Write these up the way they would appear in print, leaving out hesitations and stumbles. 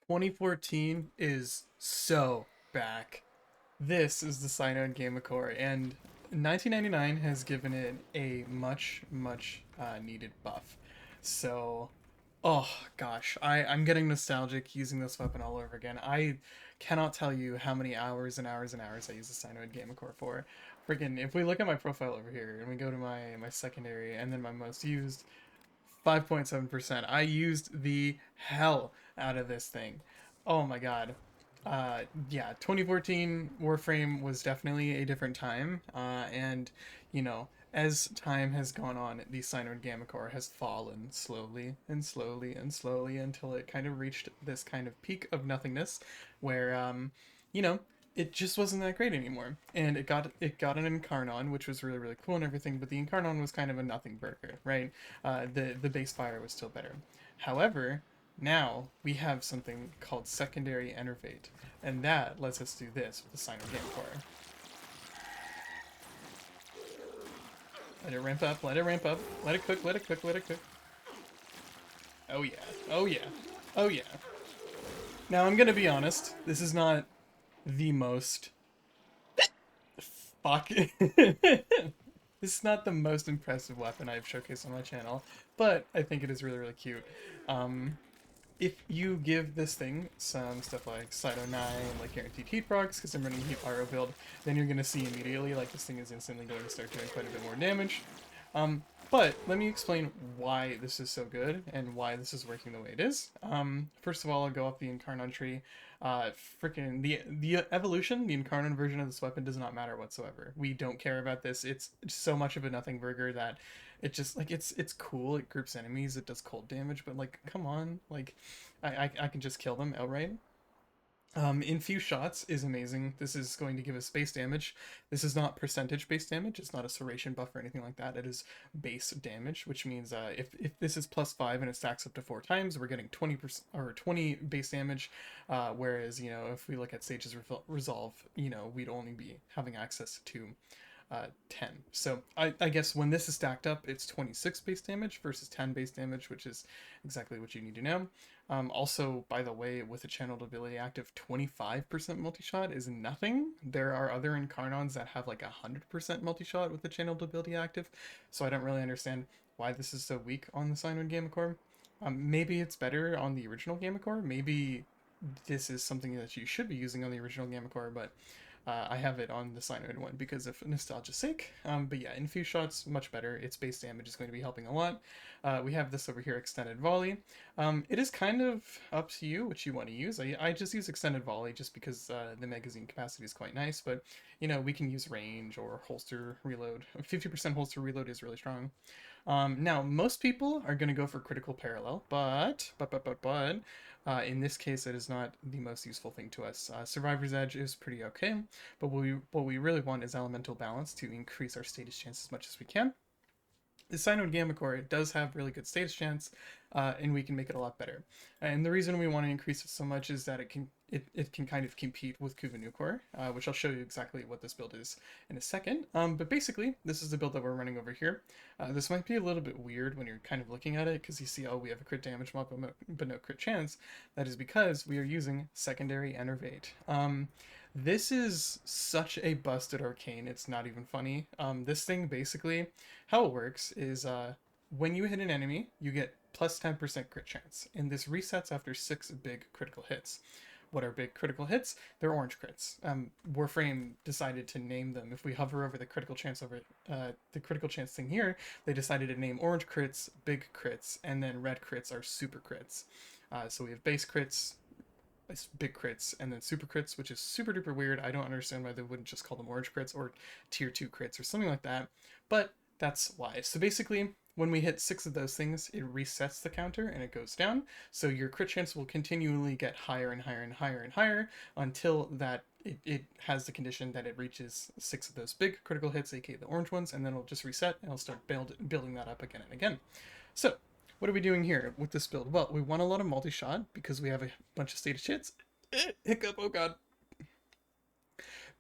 2014 is so back. This is the Synoid Gammacor, and 1999 has given it a much needed buff. So, oh gosh, I'm getting nostalgic using this weapon all over again. I cannot tell you how many hours and hours and hours I use the Synoid Gammacor for. Freaking, if we look at my profile over here and we go to my secondary and then my most used, 5.7%. I used the hell out of this thing. Oh my god. Yeah, 2014 Warframe was definitely a different time. And, you know, as time has gone on, the Synoid Gammacor has fallen slowly and slowly and slowly until it kind of reached this kind of peak of nothingness where, you know, it just wasn't that great anymore. And it got an Incarnon, which was really cool and everything, but the Incarnon was kind of a nothing burger, right? The base fire was still better. However, now we have something called secondary enervate, and that lets us do this with the Sign of Gammacor. Let it ramp up, let it ramp up, let it cook, let it cook, let it cook. Oh yeah, oh yeah, oh yeah. Now I'm gonna be honest, this is not the most fuck. This is not the most impressive weapon I've showcased on my channel, but I think it is really cute. If you give this thing some stuff like Cyto 9, like guaranteed heat procs, because I'm running a heat pyro build, then you're going to see immediately like this thing is instantly going to start doing quite a bit more damage. But let me explain why this is so good and why this is working the way it is. First of all, I'll go up the Incarnon tree. Freaking the evolution, the Incarnon version of this weapon does not matter whatsoever. We don't care about this. It's so much of a nothing burger that it just like it's cool. It groups enemies. It does cold damage, but like, come on, like, I can just kill them outright. In few shots is amazing. This is going to give us base damage. This is not percentage base damage. It's not a serration buff or anything like that. It is base damage, which means if this is +5 and it stacks up to 4 times, we're getting 20% or 20 base damage. Whereas, you know, if we look at Sage's Resolve, you know, we'd only be having access to 10. So I guess when this is stacked up, it's 26 base damage versus 10 base damage, which is exactly what you need to know. Also, by the way, with a channeled ability active, 25% multi-shot is nothing. There are other Incarnons that have like 100% multi-shot with the channeled ability active, so I don't really understand why this is so weak on the Synoid Gammacor. Maybe it's better on the original Gammacor. Maybe this is something that you should be using on the original Gammacor, but I have it on the Synoid one because of nostalgia's sake. But yeah, in few shots, much better. Its base damage is going to be helping a lot. We have this over here, Extended Volley. It is kind of up to you what you want to use. I just use Extended Volley just because the magazine capacity is quite nice, but you know, we can use range or holster reload. 50% holster reload is really strong. Now, most people are going to go for critical parallel, but in this case, it is not the most useful thing to us. Survivor's Edge is pretty okay, but what we really want is elemental balance to increase our status chance as much as we can. The Synoid Gammacor does have really good status chance, and we can make it a lot better. And the reason we want to increase it so much is that it can kind of compete with Kuvanukor, which I'll show you exactly what this build is in a second. But basically, this is the build that we're running over here. This might be a little bit weird when you're kind of looking at it, because you see, oh, we have a crit damage mod, but no crit chance. That is because we are using secondary Enervate. This is such a busted arcane, it's not even funny. This thing basically, how it works is when you hit an enemy, you get plus 10% crit chance, and this resets after 6 big critical hits. What are big critical hits? They're orange crits. Warframe decided to name them. If we hover over the critical chance thing here, they decided to name orange crits big crits, and then red crits are super crits. So we have base crits, big crits, and then super crits, which is super duper weird. I don't understand why they wouldn't just call them orange crits or tier 2 crits or something like that, but that's why. So basically, when we hit 6 of those things, it resets the counter and it goes down. So your crit chance will continually get higher and higher and higher and higher until that it has the condition that it reaches 6 of those big critical hits, aka the orange ones, and then it'll just reset and it'll start building that up again and again. So what are we doing here with this build? Well, we want a lot of multi-shot because we have a bunch of status hits. Hiccup, oh god.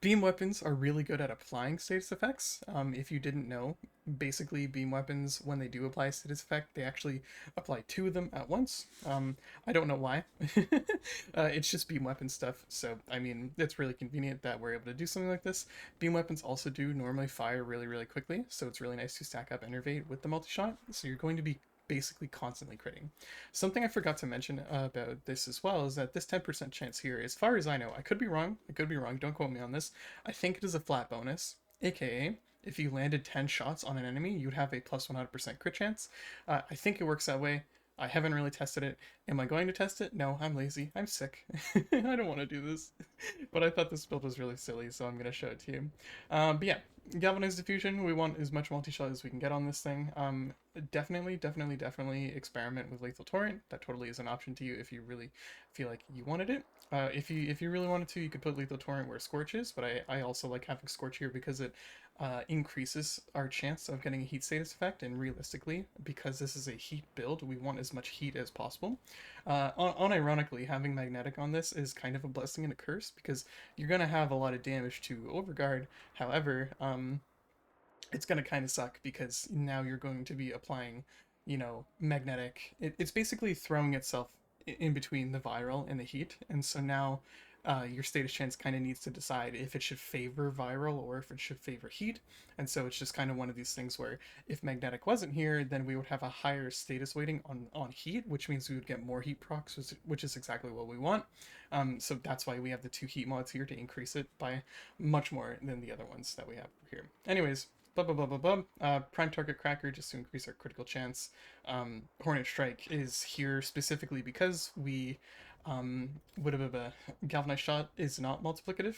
Beam weapons are really good at applying status effects. If you didn't know, basically beam weapons, when they do apply a status effect, they actually apply two of them at once. I don't know why. It's just beam weapon stuff. So, I mean, it's really convenient that we're able to do something like this. Beam weapons also do normally fire really, really quickly. So it's really nice to stack up Enervate with the multi-shot. So you're going to be basically constantly critting. Something I forgot to mention about this as well is that this 10% chance here, as far as I know, I could be wrong, don't quote me on this, I think it is a flat bonus, aka if you landed 10 shots on an enemy, you'd have a plus 100% crit chance. I think it works that way. I haven't really tested it. Am I going to test it? No, I'm lazy. I'm sick. I don't want to do this. But I thought this build was really silly, so I'm going to show it to you. But yeah, Galvanized Diffusion, we want as much multi-shot as we can get on this thing. Definitely experiment with Lethal Torrent. That totally is an option to you if you really feel like you wanted it. If you really wanted to, you could put Lethal Torrent where Scorch is, but I also like having Scorch here because it increases our chance of getting a heat status effect, and realistically, because this is a heat build, we want as much heat as possible. Unironically, having Magnetic on this is kind of a blessing and a curse, because you're going to have a lot of damage to Overguard. However, it's going to kind of suck because now you're going to be applying, Magnetic. It's basically throwing itself in between the viral and the heat, and so now your status chance kind of needs to decide if it should favor viral or if it should favor heat. And so it's just kind of one of these things where if Magnetic wasn't here, then we would have a higher status weighting on heat, which means we would get more heat procs, which is exactly what we want. So that's why we have the 2 heat mods here to increase it by much more than the other ones that we have here. Anyways, blah blah blah blah blah. Prime Target Cracker just to increase our critical chance. Hornet Strike is here specifically because we Galvanized Shot is not multiplicative.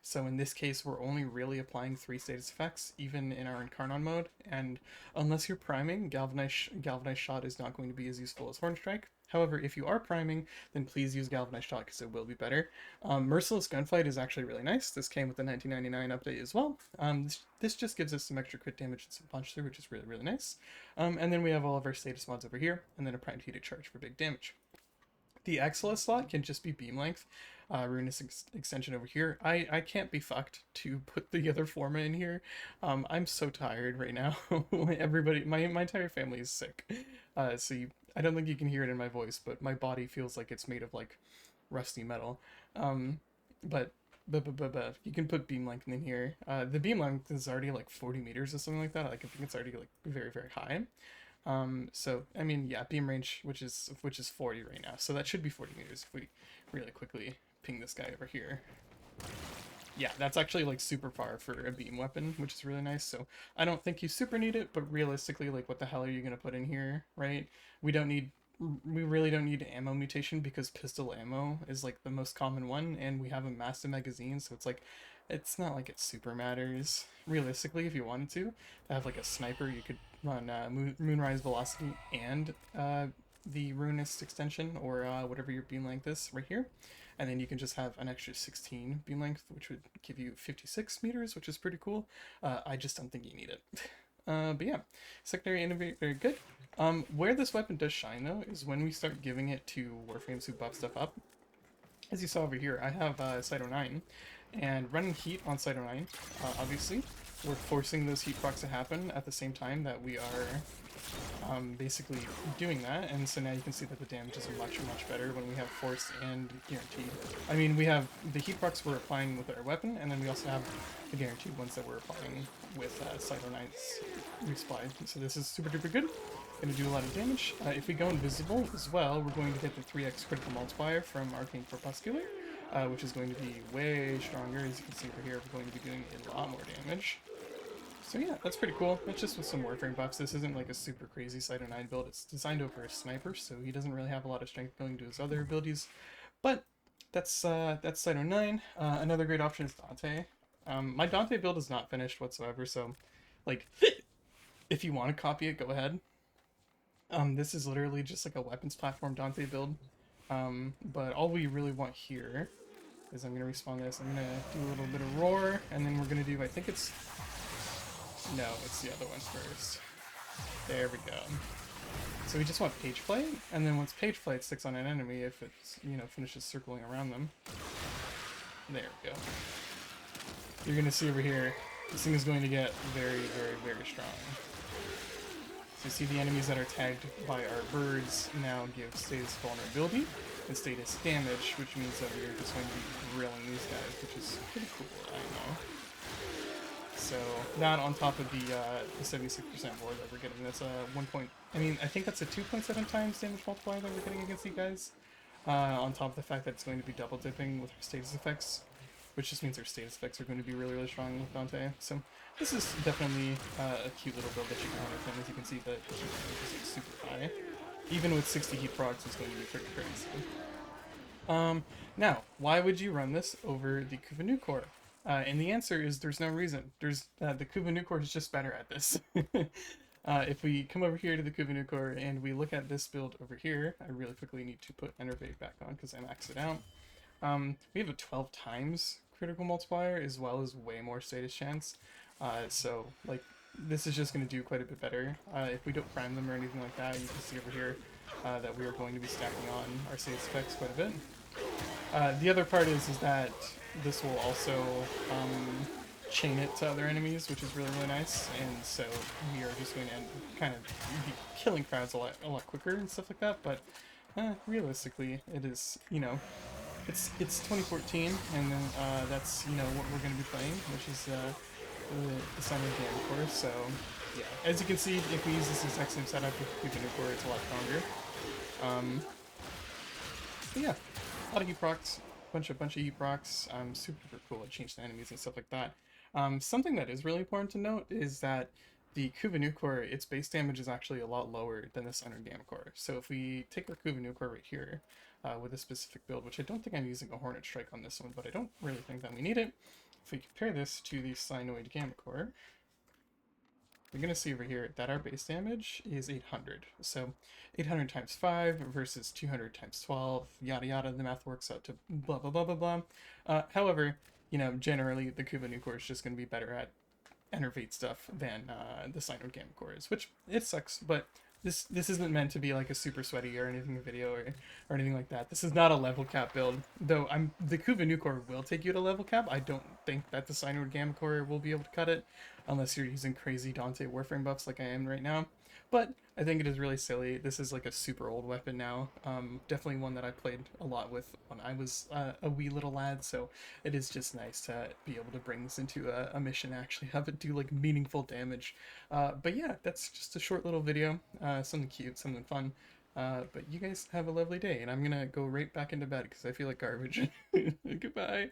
So in this case, we're only really applying 3 status effects, even in our Incarnon mode. And unless you're priming, Galvanized Shot is not going to be as useful as Horn Strike. However, if you are priming, then please use Galvanized Shot because it will be better. Merciless Gunfight is actually really nice. This came with the 1999 update as well. This just gives us some extra crit damage and some punch through, which is really, really nice. And then we have all of our status mods over here, and then a primed heated charge for big damage. The XLS slot can just be beam length. Ruinous extension over here. I can't be fucked to put the other forma in here. I'm so tired right now. Everybody, my entire family is sick. So I don't think you can hear it in my voice, but my body feels like it's made of like rusty metal. But you can put beam length in here. The beam length is already like 40 meters or something like that. I think it's already like very, very high. So I mean, yeah, beam range, which is 40 right now, so that should be 40 meters if we really quickly ping this guy over here. Yeah, that's actually like super far for a beam weapon, which is really nice. So I don't think you super need it, but realistically, like, what the hell are you gonna put in here, right? We really don't need ammo mutation because pistol ammo is like the most common one, and we have a massive magazine, so it's not like it super matters. Realistically, if you wanted to have like a sniper, you could run Moonrise Velocity and the Ruinous extension, or whatever your beam length is right here. And then you can just have an extra 16 beam length, which would give you 56 meters, which is pretty cool. I just don't think you need it. But yeah, secondary innovate, very good. Where this weapon does shine, though, is when we start giving it to Warframes who buff stuff up. As you saw over here, I have Cyto 9, and running heat on Cyto 9, obviously, we're forcing those heat procs to happen at the same time that we are basically doing that, and so now you can see that the damage is much, much better when we have forced and guaranteed. I mean, we have the heat procs we're applying with our weapon, and then we also have the guaranteed ones that we're applying with Cyto 9's resupply. So this is super duper good. Going to do a lot of damage. If we go invisible as well, we're going to get the 3x critical multiplier from Arcane Corpuscular, which is going to be way stronger. As you can see over here, we're going to be doing a lot more damage. So yeah, that's pretty cool. That's just with some Warframe buffs. This isn't like a super crazy Cyto 9 build. It's designed over a sniper, so he doesn't really have a lot of strength going to his other abilities. But that's Cyto 9. Another great option is Dante. My Dante build is not finished whatsoever, so like, if you want to copy it, go ahead. This is literally just like a weapons platform Dante build. But all we really want here is I'm going to respawn this. I'm going to do a little bit of roar, and then we're going to do, I think it's... No, it's the other one first. There we go. So we just want page flight, and then once page flight sticks on an enemy, if it's, finishes circling around them. There we go. you're going to see over here, this thing is going to get very, very, very strong. So you see the enemies that are tagged by our birds now give status vulnerability and status damage, which means that we're just going to be grilling these guys, which is pretty cool, I know. So that on top of the 76% board that we're getting, that's a 1 point, I mean, I think that's a 2.7 times damage multiplier that we're getting against you guys. On top of the fact that it's going to be double dipping with our status effects, which just means our status effects are going to be really, really strong with Dante. So this is definitely a cute little build that you can run with him. As you can see, the heat damage is super high. Even with 60 heat procs, it's going to be pretty crazy. Now, why would you run this over the Kuvanucor? And the answer is there's no reason. There's the Kuvanucor is just better at this. If we come over here to the Kuvanucor and we look at this build over here, I really quickly need to put Enervate back on because I maxed it out. We have a 12 times critical multiplier as well as way more status chance. So, like, this is just going to do quite a bit better. If we don't prime them or anything like that, you can see over here that we are going to be stacking on our status effects quite a bit. The other part is that this will also chain it to other enemies, which is really, really nice. And so we are just going to kind of be killing crowds a lot quicker and stuff like that. But realistically, it is, you know, it's 2014, and then that's, you know, what we're going to be playing, which is the Synoid Gammacor. So yeah, as you can see, if we use this exact same setup with Gammacor, it's a lot stronger. But yeah, a lot of heat procs, bunch of heat procs. Super cool at changing enemies and stuff like that. Something that is really important to note is that the Kuvanucor, its base damage is actually a lot lower than the Synoid Gammacor. So if we take our Kuvanucor right here with a specific build, which I don't think I'm using a Hornet Strike on this one, but I don't really think that we need it. If we compare this to the Synoid Gammacor, we're going to see over here that our base damage is 800. So 800 times 5 versus 200 times 12, yada yada, the math works out to blah blah blah blah blah. However, you know, generally the Kuvanucor is just going to be better at enervate stuff than the Synoid Gammacor is, which it sucks, but this isn't meant to be like a super sweaty or anything video or anything like that. This is not a level cap build, though the Kuvanucor will take you to level cap. I don't think that the Synoid Gammacor will be able to cut it unless you're using crazy Dante Warframe buffs like I am right now. But I think it is really silly. This is like a super old weapon now. Definitely one that I played a lot with when I was a wee little lad, so it is just nice to be able to bring this into a mission, actually have it do like meaningful damage. But yeah, that's just a short little video, something cute, something fun. But you guys have a lovely day, and I'm gonna go right back into bed because I feel like garbage. Goodbye.